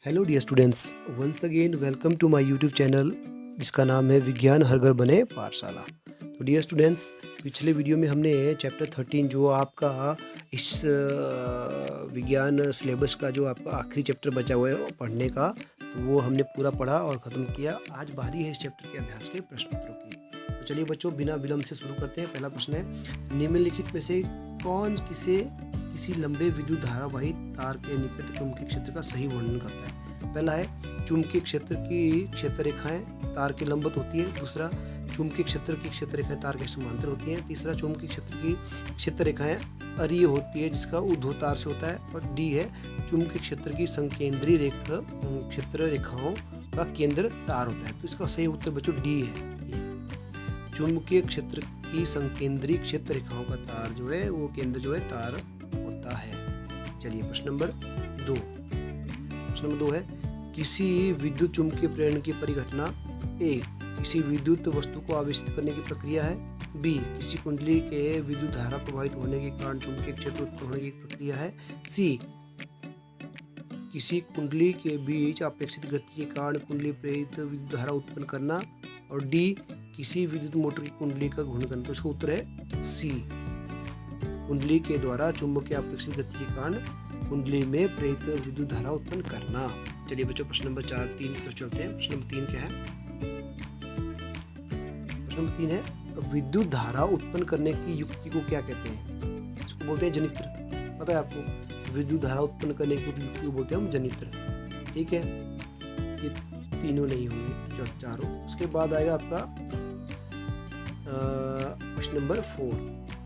Hello dear students, once again welcome to my YouTube channel जिसका नाम है विज्ञान हर घर बने पाठशाला। तो डियर स्टूडेंट्स, पिछले वीडियो में हमने चैप्टर 13 जो आपका इस विज्ञान सिलेबस का जो आपका आखिरी चैप्टर बचा हुआ है पढ़ने का, तो वो हमने पूरा पढ़ा और ख़त्म किया। आज बारी है इस चैप्टर के अभ्यास के प्रश्न उत्तरों की। तो चलिए बच्चों, बिना विलंब से शुरू करते हैं। पहला प्रश्न है, निम्नलिखित में से कौन किसी लंबे विद्युत धारावाही तार के निकट चुंबकीय क्षेत्र का सही वर्णन करता है। पहला है, चुंबकीय क्षेत्र की क्षेत्र रेखाएं तार के लंबवत होती है। दूसरा, चुंबकीय क्षेत्र की क्षेत्र रेखाएं तार के समांतर होती हैं। तीसरा, चुंबकीय क्षेत्र की क्षेत्र रेखाएं अरीय होती है जिसका ऊर्ध्व तार से होता है। और डी है, चुंबकीय क्षेत्र की संकेंद्रीय क्षेत्र रेखाओं का केंद्र तार होता है। तो इसका सही उत्तर बच्चों डी है। चुंबकीय क्षेत्र की संकेंद्रीय क्षेत्र रेखाओं का तार जो है वो केंद्र जो है तार होता है। चलिए प्रश्न नंबर 2। प्रश्न नंबर 2 है, किसी विद्युत चुंबकीय प्रेरण की परिघटना ए किसी विद्युत वस्तु को आवेशित करने की प्रक्रिया है। बी, किसी कुंडली के विद्युत धारा प्रवाहित होने के कारण चुंबकीय क्षेत्र उत्पन्न होने की प्रक्रिया है। सी, किसी कुंडली के बीच अपेक्षित गति के कारण कुंडली प्रेरित विद्युत धारा उत्पन्न करना। और डी, किसी विद्युत मोटर की कुंडली का घूर्णन करना। तो इसका उत्तर है सी, कुंडली के द्वारा चुंबकीय अपेक्षित गति के कारण कुंडली में प्रेरित विद्युत धारा उत्पन्न करना। चलिए बच्चों, प्रश्न नंबर 3 की तरफ चलते हैं। प्रश्न नंबर 3 क्या है? प्रश्न नंबर 3 है, विद्युत धारा उत्पन्न करने की युक्ति को क्या कहते हैं? इसको बोलते हैं जनित्र। पता है आपको, विद्युत धारा उत्पन्न करने की युक्ति को बोलते हैं हम जनित्र। ठीक है, ये तीनों नहीं होंगे, चारों। उसके बाद आएगा आपका प्रश्न नंबर 4,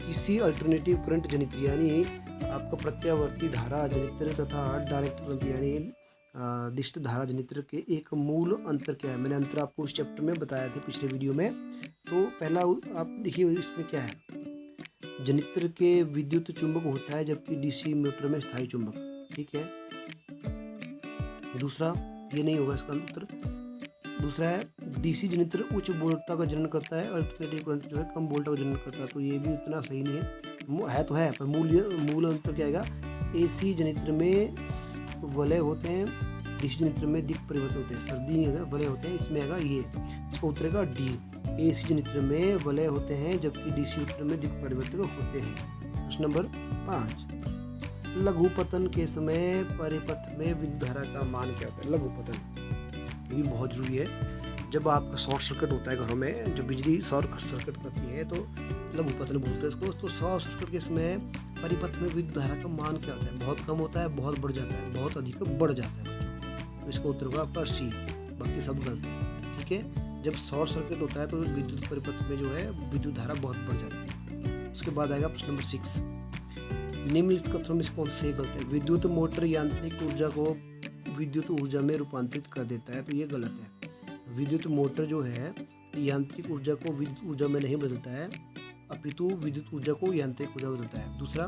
किसी अल्टरनेटिव करंट जनित्र यानी आपका प्रत्यावर्ती धारा जनित्र तथा डायरेक्ट करंट यानी दिष्ट धारा जनित्र के एक मूल अंतर क्या है? मैंने अंतर आपको इस चैप्टर में बताया था पिछले वीडियो में। तो पहला आप देखिए इसमें क्या है, जनित्र के विद्युत चुंबक होता है जबकि डीसी मोटर में स्थायी चुंबक। ठीक है। दूसरा, ये नहीं होगा इसका उत्तर। दूसरा है, डीसी जनित्र उच्च वोल्टता का जनन करता है, अल्टरनेटिव करंट जो है कम वोल्टता का जनन करता है। तो ये भी उतना सही नहीं है तो है, पर मूल अंतर क्या आएगा? एसी जनित्र में वलय होते हैं, डीसी जनित्र में दिक् परिवर्तन होते हैं। सर्दी वलय होते हैं, इसमें आएगा ये। इसका उत्तर आएगा डी, एसी जनित्र में वलय होते हैं जबकि डीसी जनित्र में दिक् परिवर्तन होते हैं। प्रश्न नंबर 5, लघुपतन के समय परिपथ में विद्युत धारा का मान क्या होता है? लघुपतन ये भी बहुत जरूरी है। जब आपका शॉर्ट सर्किट होता है घरों में, जो बिजली शॉर्ट सर्किट करती है तो लघुपतन बोलते हैं इसको। तो शॉर्ट सर्किट के समय परिपथ में विद्युत धारा का मान क्या होता है? बहुत कम होता है, बहुत बढ़ जाता है, बहुत अधिक बढ़ जाता है बच्चों। तो इसका उत्तर होगा आपका सी, बाकी सब गलत है। ठीक है, जब शॉर्ट सर्किट होता है तो विद्युत परिपथ में जो है विद्युत धारा बहुत बढ़ जाती है। उसके बाद आएगा प्रश्न नंबर 6, निम्नलिखित कथनों में से कौन से गलत है? विद्युत मोटर यांत्रिक ऊर्जा को विद्युत ऊर्जा में रूपांतरित कर देता है। तो ये गलत है। विद्युत मोटर जो है यांत्रिक ऊर्जा को विद्युत ऊर्जा में नहीं बदलता है, अपितु विद्युत ऊर्जा को यांत्रिक ऊर्जा बदलता है। दूसरा,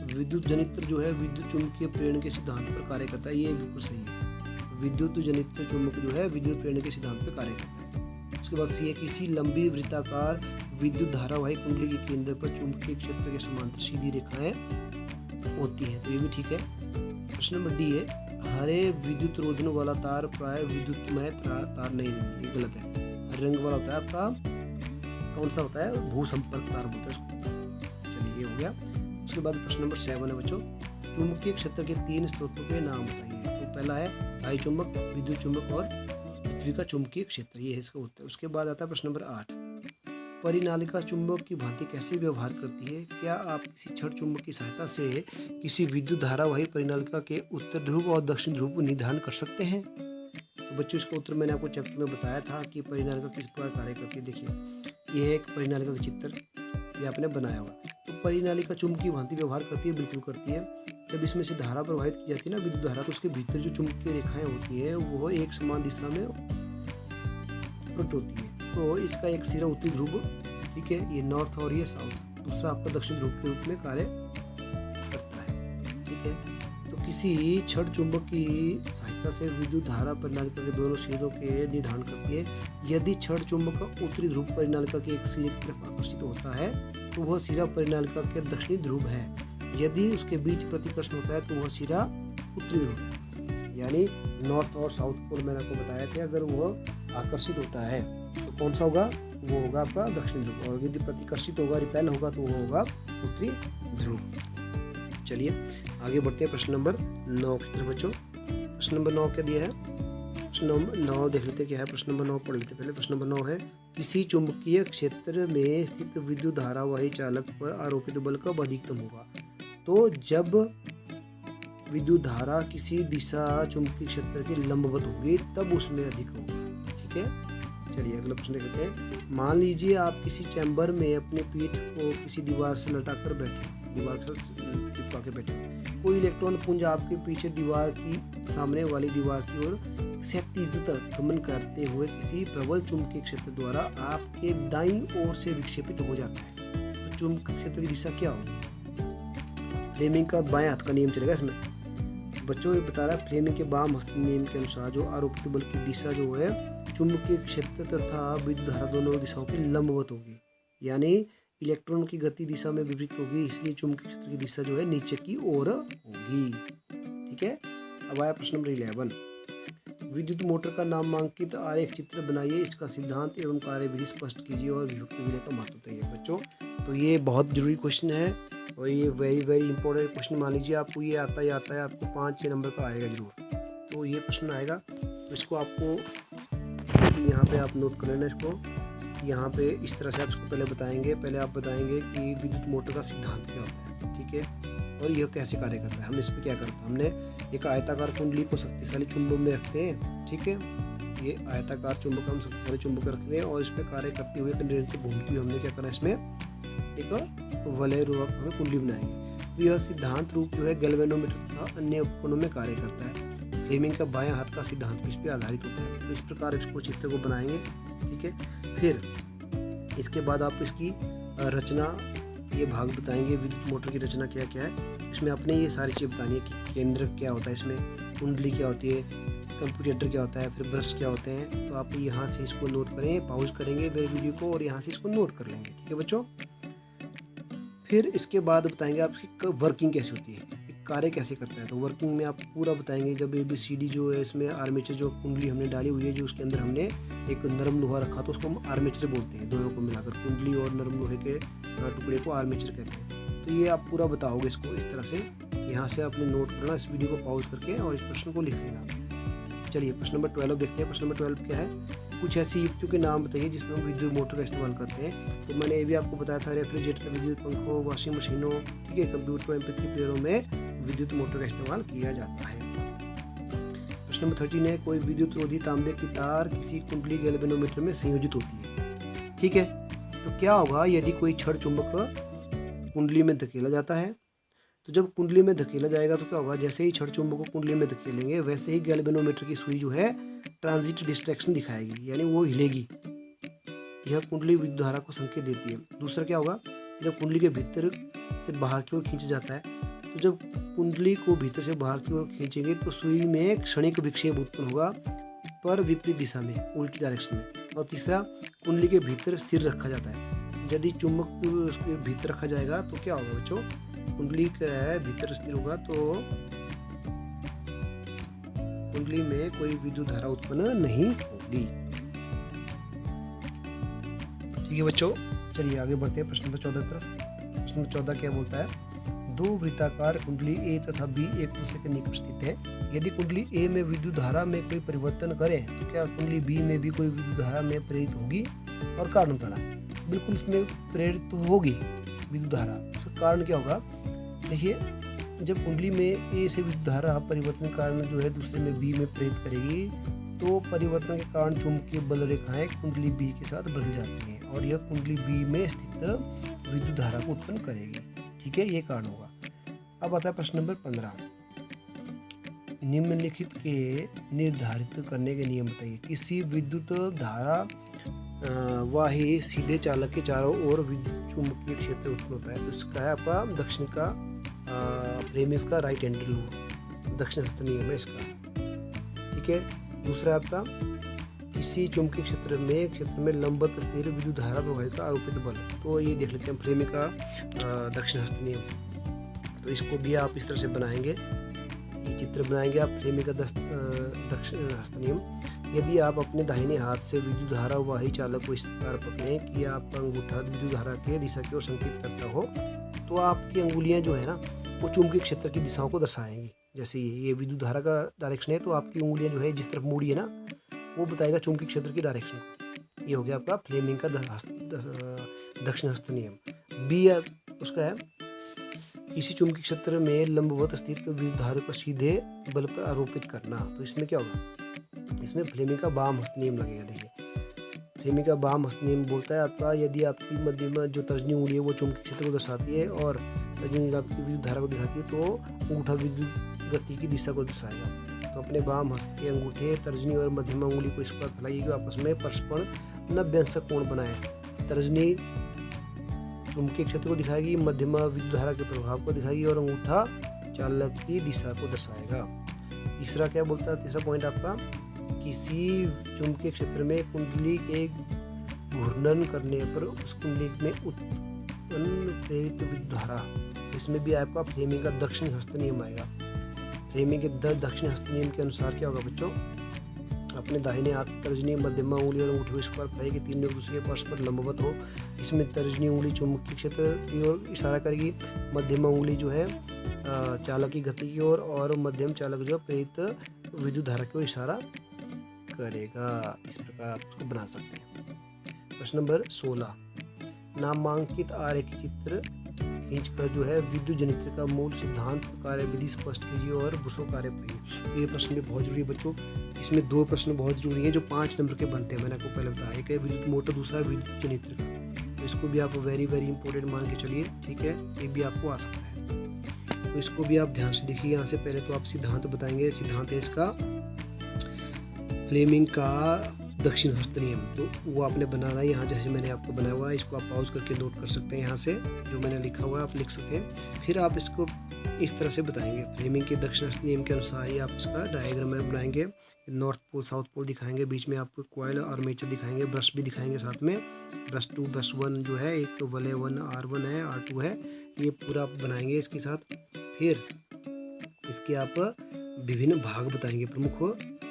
विद्युत जनित्र जो है विद्युत चुंबकीय प्रेरण के सिद्धांत पर कार्य करता है। ये बिल्कुल सही है। विद्युत जनित्र चुंबक जो है विद्युत प्रेरण के सिद्धांत पर कार्य करता है। उसके बाद सी है, किसी लंबी वृत्ताकार विद्युत धारावाही कुंडली के केंद्र पर चुंबकीय क्षेत्र के समांतर सीधी रेखाएं होती हैं। तो ये भी ठीक है। प्रश्न नंबर डी है, हरे विद्युत रोधन वाला तार प्राय विद्युतमय तार नहीं, ये गलत है। हरे रंग वाला होता है आपका, कौन सा होता है? भू संपर्क तार बोलते हैं उसको। चलिए ये हो गया। उसके बाद प्रश्न नंबर 7 है बच्चों, चुंबकीय क्षेत्र के 3 स्रोतों के नाम बताइए। तो पहला है स्थायी चुंबक, विद्युत चुंबक और पृथ्वी का चुंबकीय क्षेत्र, ये है इसका उत्तर। उसके बाद आता है प्रश्न नंबर 8, परिनालिका चुंबक की भांति कैसे व्यवहार करती है? क्या आप किसी छड़ चुंबक की सहायता से किसी विद्युत धारावाही परिनालिका के उत्तर ध्रुव और दक्षिण ध्रुव को निर्धारण कर सकते हैं? तो बच्चों, इसका उत्तर मैंने आपको चैप्टर में बताया था कि परिनालिका किस प्रकार कार्य करती है। देखिए, ये है एक परिनालिका का चित्र, ये आपने बनाया हुआ। तो परिनालिका चुंबक की भांति व्यवहार करती है, बिल्कुल करती है। जब इसमें से धारा प्रवाहित की जाती है ना, विद्युत धारा, तो उसके भीतर जो चुंबकीय रेखाएं होती है वो एक समान दिशा में प्रकट होती है। तो इसका एक सिरा उत्तरी ध्रुव, ठीक है, ये नॉर्थ और ये साउथ। दूसरा आपका दक्षिण ध्रुव के रूप में कार्य करता है। ठीक है, तो किसी छड़ चुंबक की सहायता से विद्युत धारा परिनालिका के दोनों सिरों के निर्धारण करती है। यदि छड़ चुंबक का उत्तरी ध्रुव परिनालिका के एक सिरे की तरफ आकर्षित होता है तो वह सिरा परिनालिका के दक्षिणी ध्रुव है। यदि उसके बीच प्रतिकर्षण होता है तो वह सिरा उत्तरी ध्रुव है। यानी नॉर्थ और साउथ पोल मैंने आपको बताया था, अगर वो आकर्षित होता है तो कौन सा होगा, वो होगा आपका दक्षिणी ध्रुव, और यदि प्रतिकर्षित होगा, रिपेल होगा, तो वो होगा उत्तरी ध्रुव। चलिए आगे बढ़ते हैं प्रश्न नंबर 9 की तरफ बच्चों। प्रश्न नंबर 9 क्या दिया है, प्रश्न नंबर 9 देख लेते क्या है। प्रश्न नंबर 9 पढ़ लेते पहले। प्रश्न नंबर 9 है, किसी चुंबकीय क्षेत्र में स्थित विद्युत धारावाही चालक पर आरोपित बल कब अधिकतम होगा। तो जब विद्युत धारा किसी दिशा चुंबकीय क्षेत्र के लंबवत होगी तब उसमें अधिक होगा। ठीक है, चलिए अगला प्रश्न देखते हैं। मान लीजिए आप किसी चैम्बर में अपने पीठ को किसी दीवार से लटाकर बैठे, दीवार से चिपका के बैठे, कोई इलेक्ट्रॉन पुंज आपके पीछे दीवार की सामने वाली दीवार की ओर क्षैतिज गमन करते हुए किसी प्रबल चुंबकीय क्षेत्र द्वारा आपके दाईं ओर से विक्षेपित हो जाता है। तो चुंबकीय क्षेत्र की दिशा क्या होगी। फ्लेमिंग का बाएं हाथ का नियम चलेगा इसमें। बच्चों ये बता रहा है फ्लेमिंग के बाम हस्त नियम के अनुसार जो आरोपित बल की दिशा जो है चुंबकीय क्षेत्र तथा विद्युत धारा दोनों दिशाओं के लंबवत होगी, यानी इलेक्ट्रॉन की गति दिशा में विपरीत होगी, इसलिए चुंबकीय क्षेत्र की दिशा जो है नीचे की ओर होगी। ठीक है, अब आया प्रश्न नंबर 11। विद्युत मोटर का नामांकित आरेख चित्र बनाइए, इसका सिद्धांत एवं कार्यविधि स्पष्ट कीजिए और विभक्ति विलय का महत्व बताइए। बच्चों तो ये बहुत जरूरी क्वेश्चन है और ये वेरी इंपॉर्टेंट क्वेश्चन। मान लीजिए आपको ये आता ही आता है, आपको 5-6 नंबर का आएगा जरूर। तो ये प्रश्न आएगा, तो इसको आपको यहाँ पे आप नोट कर लेना इसको। यहाँ पे इस तरह से आप इसको पहले बताएंगे। पहले आप बताएंगे कि विद्युत मोटर का सिद्धांत क्या होता है, ठीक है, और यह कैसे कार्य करता है। हम इस पर क्या करते हैं, हमने एक आयताकार कुंडली को शक्तिशाली चुंबक में रखते हैं। ठीक है, ये आयताकार चुंबक हम शक्तिशाली चुंबक रखते हैं और इस पर कार्य करते हुए कंडक्टर घूमती हुई हमने क्या करना है, इसमें एक वलय रूप हमें कुंडली बनाएंगे। तो यह सिद्धांत रूप जो है गैल्वेनोमीटर तथा अन्य उपकरणों में कार्य करता है। फ्लेमिंग का बाएं हाथ का सिद्धांत इस पर आधारित होता है। तो इस प्रकार इसको चित्र को बनाएंगे। ठीक है, फिर इसके बाद आप इसकी रचना, ये भाग बताएंगे विद्युत मोटर की रचना क्या क्या है। इसमें अपने ये सारी चीज़ बतानी है कि केंद्र क्या होता है, इसमें कुंडली क्या होती है, कंप्यूटर क्या होता है, फिर ब्रश क्या होते हैं। तो आप यहाँ से इसको नोट करें, पॉज करेंगे मेरे वीडियो को और यहाँ से इसको नोट कर लेंगे। ठीक है बच्चों, फिर इसके बाद बताएंगे आपकी वर्किंग कैसे होती है, कार्य कैसे करता है। तो वर्किंग में आप पूरा बताएंगे। जब ABCD जो है इसमें आर्मेचर जो कुंडली हमने डाली हुई है, जो उसके अंदर हमने एक नरम लोहा रखा तो उसको हम आर्मेचर बोलते हैं। दोनों को मिलाकर कुंडली और नरम लोहे के टुकड़े को आर्मेचर कहते हैं। तो ये आप पूरा बताओगे इसको इस तरह से। यहाँ से आपने नोट करना, इस वीडियो को पॉज करके और इस प्रश्न को लिख लेना। चलिए प्रश्न नंबर 12 देखते हैं। प्रश्न नंबर 12 क्या है, कुछ ऐसी युक्तियों के नाम बताइए जिसमें हम विद्युत मोटर का इस्तेमाल करते हैं। तो मैंने ये भी आपको बताया था, रेफ्रिजरेटर, विद्युत पंखों, वॉशिंग मशीनों, ठीक है, कंप्यूटर, MP3 प्लेयरों में विद्युत मोटर का इस्तेमाल किया जाता है। प्रश्न नंबर 13 है, कोई विद्युत रोधी तांबे की तार किसी कुंडली गैल्वेनोमीटर में संयोजित होती है। ठीक है, तो क्या होगा यदि कोई छड़ चुंबक कुंडली में धकेला जाता है। तो जब कुंडली में धकेला जाएगा तो क्या होगा, जैसे ही छड़ चुंबक को कुंडली में धकेलेंगे वैसे ही गैल्वेनोमीटर की सुई जो है ट्रांजिट डिस्ट्रैक्शन दिखाएगी, यानी वो हिलेगी। यह कुंडली विद्युत धारा को संकेत देती है। दूसरा क्या होगा, जब कुंडली के भीतर से बाहर की ओर खींचा जाता है, तो जब कुंडली को भीतर से बाहर की ओर खींचेंगे तो सुई में क्षणिक विक्षेप उत्पन्न होगा, पर विपरीत दिशा में, उल्टी डायरेक्शन में। और तीसरा, कुंडली के भीतर स्थिर रखा जाता है। यदि चुंबक उसके भीतर रखा जाएगा तो क्या होगा बच्चों, कुंडली का भीतर स्थिर होगा तो कुंडली में कोई विद्युत धारा उत्पन्न नहीं होगी। ठीक है बच्चों, चलिए आगे बढ़ते हैं प्रश्न नंबर 14 तरफ। प्रश्न नंबर 14 क्या बोलता है, दो वृत्ताकार कुंडली A तथा B एक दूसरे के निकट स्थित है। यदि कुंडली A में विद्युत धारा में कोई परिवर्तन करें तो क्या कुंडली B में भी कोई विद्युत धारा में प्रेरित होगी, और कारण बताना। बिल्कुल इसमें प्रेरित तो होगी विद्युत धारा। उसका कारण क्या होगा, देखिए, जब कुंडली में A से विद्युत धारा परिवर्तन के कारण जो है दूसरे में B में प्रेरित करेगी, तो परिवर्तन के कारण चुंबकीय बल रेखाएं कुंडली B के साथ बदल जाती हैं और यह कुंडली B में स्थित विद्युत धारा को उत्पन्न करेगी। ठीक है, ये कारण होगा। अब आता है प्रश्न नंबर 15। निम्नलिखित के निर्धारित करने के नियम बताइए। किसी विद्युत धारा वाही सीधे चालक के चारों ओर विद्युत चुंबकीय क्षेत्र उत्पन्न होता है। तो इसका है आपका दक्षिण का फ्लेमिंग का राइट हैंड रूल, दक्षिण हस्त नियम है इसका। ठीक है, दूसरा आपका किसी चुंबकीय क्षेत्र में लंबवत स्थिर विद्युत धारा प्रवाहित का आरोपित बल। तो ये देख लेते हैं फ्लेमिंग का दक्षिण हस्त नियम। तो इसको भी आप इस तरह से बनाएंगे। ये चित्र बनाएंगे आप फ्लेमिंग का दक्षिण हस्त नियम। यदि आप अपने दाहिने हाथ से विद्युत धारा वाही चालक को इस प्रकार पकड़ें कि आपका अंगूठा विद्युत धारा के दिशा की ओर संकेत करता हो, तो आपकी अंगुलियां जो है ना वो चुंबकीय क्षेत्र की दिशाओं को दर्शाएंगी। जैसे ये विद्युत धारा का डायरेक्शन है, तो आपकी उंगलियां जो है जिस तरफ मुड़ी है ना वो बताएगा चुंबकीय क्षेत्र की डायरेक्शन को। ये हो गया आपका फ्लेमिंग का दक्षिण हस्त नियम। बी उसका है, किसी चुंबकीय क्षेत्र में लंबवत स्थित विद्युत धारा को सीधे बल पर आरोपित करना। तो इसमें क्या होगा, इसमें फ्लेमिंग का वाम हस्त नियम लगेगा। देखिए फ्लेमिंग का वाम हस्त नियम बोलता है आपका, यदि आपकी मध्यमा जो तर्जनी उंगली है वो चुंबकीय क्षेत्र को दर्शाती है और तर्जनी उंगली आपकी विद्युत धारा को दिखाती है, तो अंगूठा विद्युत गति की दिशा को दर्शाएगा। तो अपने वाम हस्त के अंगूठे, तर्जनी और मध्यमा उंगली को इस पर फैलाइए कि आपस में परस्पर 90 अंश कोण बनाए। तर्जनी चुंबकीय क्षेत्र को दिखाएगी, मध्यमा विद्युत धारा के प्रभाव को दिखाएगी और अंगूठा चालक की दिशा को दर्शाएगा। तीसरा क्या बोलता है, तीसरा पॉइंट आपका, किसी चुंबकीय क्षेत्र में कुंडली के घूर्णन करने पर उस कुंडली में उत्पन्न प्रेरित विद्युत धारा, इसमें भी आपका फ्लेमिंग का दक्षिण हस्त नियम आएगा। फ्लेमिंग के दक्षिण हस्त नियम के अनुसार क्या होगा बच्चों, अपने दाहिने हाथ तर्जनी, मध्यमा उंगली और अंगूठे को इस प्रकार फैलाइए कि तीनों एक दूसरे के परस्पर लंबवत हो। इसमें तर्जनी उंगली चुंबकीय क्षेत्र की ओर इशारा करेगी, मध्यमा उंगली जो है चालक की गति की ओर और मध्यम चालक जो है प्रेरित विद्युत धारा की ओर इशारा करेगा। इस प्रकार आप इसको बना सकते हैं। प्रश्न नंबर 16, नामांकित आरेख चित्र खींचकर जो है विद्युत जनित्र का मूल सिद्धांत कार्य विधि स्पष्ट कीजिए और बुशो कार्य करिए। ये प्रश्न भी बहुत जरूरी है बच्चों। इसमें 2 प्रश्न बहुत जरूरी हैं जो 5 नंबर के बनते हैं। मैंने आपको पहले बताया, एक है विद्युत मोटर, दूसरा है विद्युत जनित्र का। तो इसको भी आप वेरी इंपॉर्टेंट मान के चलिए, ठीक है, ये भी आपको आ सकता है। तो इसको भी आप ध्यान से देखिए। यहाँ से पहले तो आप सिद्धांत बताएंगे। सिद्धांत है इसका फ्लेमिंग का दक्षिण हस्त नियम, तो वो आपने बनाना है यहाँ, जैसे मैंने आपको बनाया हुआ है। इसको आप पॉज करके नोट कर सकते हैं, यहाँ से जो मैंने लिखा हुआ है आप लिख सकते हैं। फिर आप इसको इस तरह से बताएंगे, फ्लेमिंग के दक्षिण हस्त नियम के अनुसार ही आप इसका डायग्राम में बनाएंगे। नॉर्थ पोल साउथ पोल दिखाएंगे, बीच में आपको कॉइल आर्मेचर दिखाएंगे, ब्रश भी दिखाएंगे साथ में। ब्रश 2 ब्रश 1 जो है, एक तो वलय 1 R1 है, R2 है, ये पूरा आप बनाएंगे इसके साथ। फिर इसके आप विभिन्न भाग बताएंगे, प्रमुख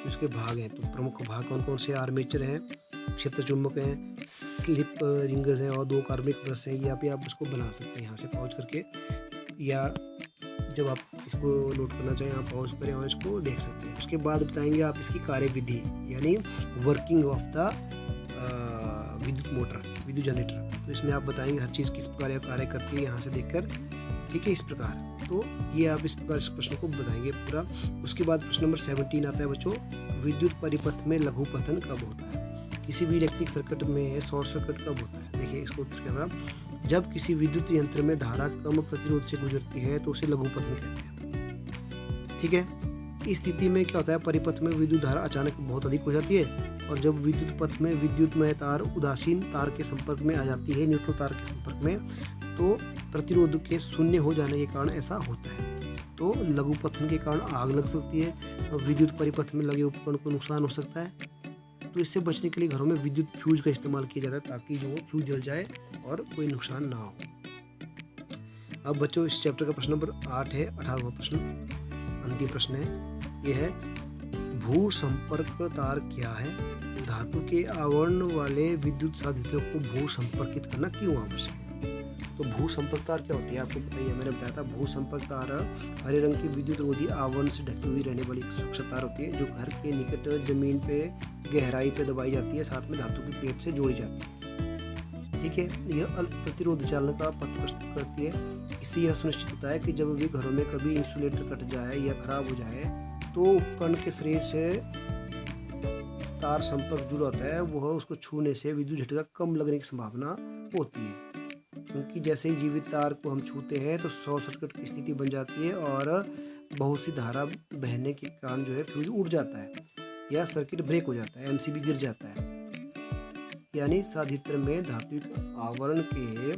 उसके भाग हैं। तो प्रमुख भाग कौन कौन से, आर्मेचर हैं, क्षेत्र चुंबक हैं, स्लिप रिंगर्स हैं और 2 कार्बनिक ब्रश हैं। ये आप इसको बना सकते हैं यहाँ से पॉज करके, या जब आप इसको नोट करना चाहें आप पॉज करें और इसको देख सकते हैं। उसके बाद बताएंगे आप इसकी कार्यविधि, यानी वर्किंग ऑफ द विद्युत मोटर, विद्युत जनरेटर। तो इसमें आप बताएंगे हर चीज़ किस प्रकार कार्य करती है यहाँ से देखकर, ठीक है, इस प्रकार। तो ये आप इस प्रकार इस प्रश्न को बताएंगे पूरा। उसके बाद प्रश्न नंबर 17 आता है बच्चों, विद्युत परिपथ में लघु पतन कब होता है? किसी भी इलेक्ट्रिक सर्किट में शॉर्ट सर्किट कब होता है? देखिए इसको उत्तर क्या होगा, जब किसी विद्युत यंत्र में धारा कम प्रतिरोध से गुजरती है तो उसे लघु पतन कहते हैं, ठीक है। इस स्थिति में क्या होता है, परिपथ में विद्युत धारा अचानक बहुत अधिक हो जाती है, और जब विद्युत पथ में विद्युतमय तार उदासीन तार के संपर्क में आ जाती है, न्यूट्रल तार के संपर्क में, तो प्रतिरोध के शून्य हो जाने के कारण ऐसा होता है। तो लघु पतन के कारण आग लग सकती है और विद्युत परिपथ में लगे उपकरण को नुकसान हो सकता है। तो इससे बचने के लिए घरों में विद्युत फ्यूज का इस्तेमाल किया जाता है, ताकि जो फ्यूज जल जाए और कोई नुकसान ना हो। अब बच्चों इस चैप्टर का प्रश्न नंबर 8 है, 18वां प्रश्न, अंतिम प्रश्न है। यह है, भू संपर्क तार क्या है? धातु के आवरण वाले विद्युत साधितों को भू संपर्कित करना क्यों आवश्यक है? तो भू संपर्क तार क्या होती है आपको पता ही है, मैंने बताया था। भू संपर्क तार हरे रंग की विद्युत रोधी आवरण से ढकी हुई रहने वाली सुरक्षा तार होती है, जो घर के निकट जमीन पे गहराई पे दबाई जाती है, साथ में धातु की प्लेट से जोड़ी जाती है, ठीक है। यह अल्प प्रतिरोध चालन का पथ प्रस्तुत करती है। इससे यह सुनिश्चित होता है कि जब भी घरों में कभी इंसुलेटर कट जाए या खराब हो जाए तो उपकरण के शरीर से तार संपर्क जुड़ा होता है, वह उसको छूने से विद्युत झटका कम लगने की संभावना होती है, क्योंकि जैसे ही जीवित तार को हम छूते हैं तो शॉर्ट सर्किट की स्थिति बन जाती है और बहुत सी धारा बहने के कारण जो है फ्यूज उड़ जाता है या सर्किट ब्रेक हो जाता है, एमसीबी गिर जाता है। यानी साधित्र में धात्विक आवरण के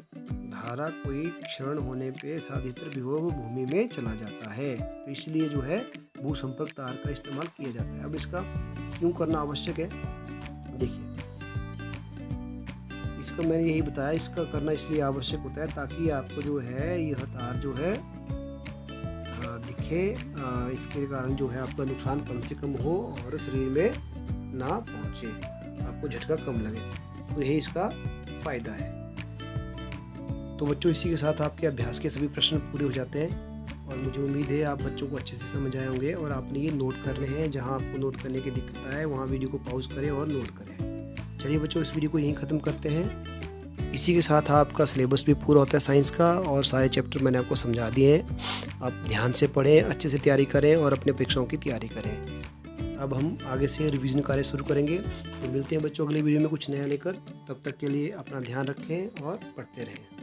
धारा कोई क्षरण होने पे साधित्र विभव भूमि में चला जाता है, तो इसलिए जो है भू संपर्क तार का इस्तेमाल किया जाता है। अब इसका क्यों करना आवश्यक है, देखिए इसका मैंने यही बताया, इसका करना इसलिए आवश्यक होता है ताकि आपको जो है यह तार जो है दिखे रखें, इसके कारण जो है आपका नुकसान कम से कम हो और शरीर में ना पहुँचे, आपको झटका कम लगे। तो यही इसका फ़ायदा है। तो बच्चों इसी के साथ आपके अभ्यास के सभी प्रश्न पूरे हो जाते हैं और मुझे उम्मीद है आप बच्चों को अच्छे से समझ आए होंगे और आपने ये नोट करने हैं। जहाँ आपको नोट करने की दिक्कत आए वहाँ वीडियो को पॉज करें और नोट करें। चलिए बच्चों इस वीडियो को यहीं ख़त्म करते हैं। इसी के साथ आपका सिलेबस भी पूरा होता है साइंस का और सारे चैप्टर मैंने आपको समझा दिए हैं। आप ध्यान से पढ़ें, अच्छे से तैयारी करें और अपने परीक्षाओं की तैयारी करें। अब हम आगे से रिवीजन कार्य शुरू करेंगे। तो मिलते हैं बच्चों अगले वीडियो में कुछ नया लेकर। तब तक के लिए अपना ध्यान रखें और पढ़ते रहें।